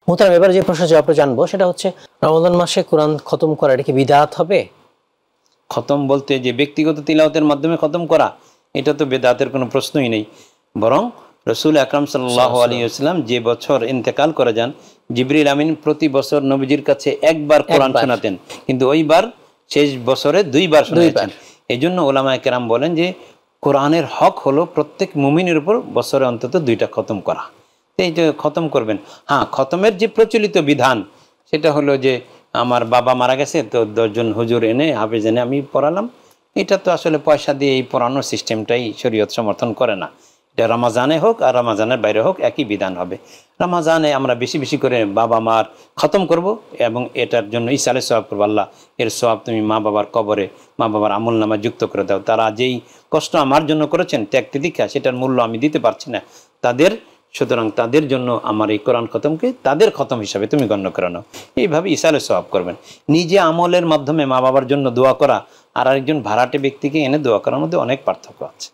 মোহতারাম, এবার যে প্রশ্ন জবাবটা জানবো সেটা হচ্ছে, রমাদান মাসে কোরআন খতম করা এটা কি বিদআত হবে? খতম বলতে যে ব্যক্তিগত তিলাওয়াতের মাধ্যমে খতম করা, এটা তো বেদাতের কোনো প্রশ্নই নেই। বরং রসুল আকরাম সাল্লাল্লাহু আলাইহি ওয়াসাল্লাম যে বছর ইন্তেকাল করে যান, জিবরিল আমিন প্রতি বছর নবীজির কাছে একবার কোরআন শোনাতেন, কিন্তু ওইবার শেষ বছরে 2 বার শোনাতেন। এই জন্য ওলামায়ে কেরাম বলেন যে কোরআনের হক হলো প্রত্যেক মুমিনের উপর বছরে অন্তত 2টা খতম করা। এইটা খতম করবেন। হ্যাঁ, খতমের যে প্রচলিত বিধান সেটা হলো যে আমার বাবা মারা গেছে, তো 10 জন হুজুর এনে হাফেজ এনে আমি পড়ালাম, এটা তো আসলে পয়সা দিয়ে এই পড়ানোর সিস্টেমটাই শরীয়ত সমর্থন করে না। এটা রমাজানে হোক আর রমাজানের বাইরে হোক একই বিধান হবে। রমাজানে আমরা বেশি বেশি করে বাবা মার খতম করব এবং এটার জন্য ইসালে সওয়াব করবো। আল্লাহ, এর সওয়াব তুমি মা বাবার কবরে, মা বাবার আমল নামা যুক্ত করে দাও। তারা যেই কষ্ট আমার জন্য করেছেন ত্যাগ তিতিক্ষা, সেটার মূল্য আমি দিতে পারছি না তাদের, সুতরাং তাদের জন্য আমার এই কোরআন খতমকে তাদের খতম হিসাবে তুমি গণ্য করে নাও। এইভাবে ইসালে সওয়াব করবেন। নিজে আমলের মাধ্যমে মা বাবার জন্য দোয়া করা আর আরেকজন ভাড়াটে ব্যক্তিকে এনে দোয়া করার মধ্যে অনেক পার্থক্য আছে।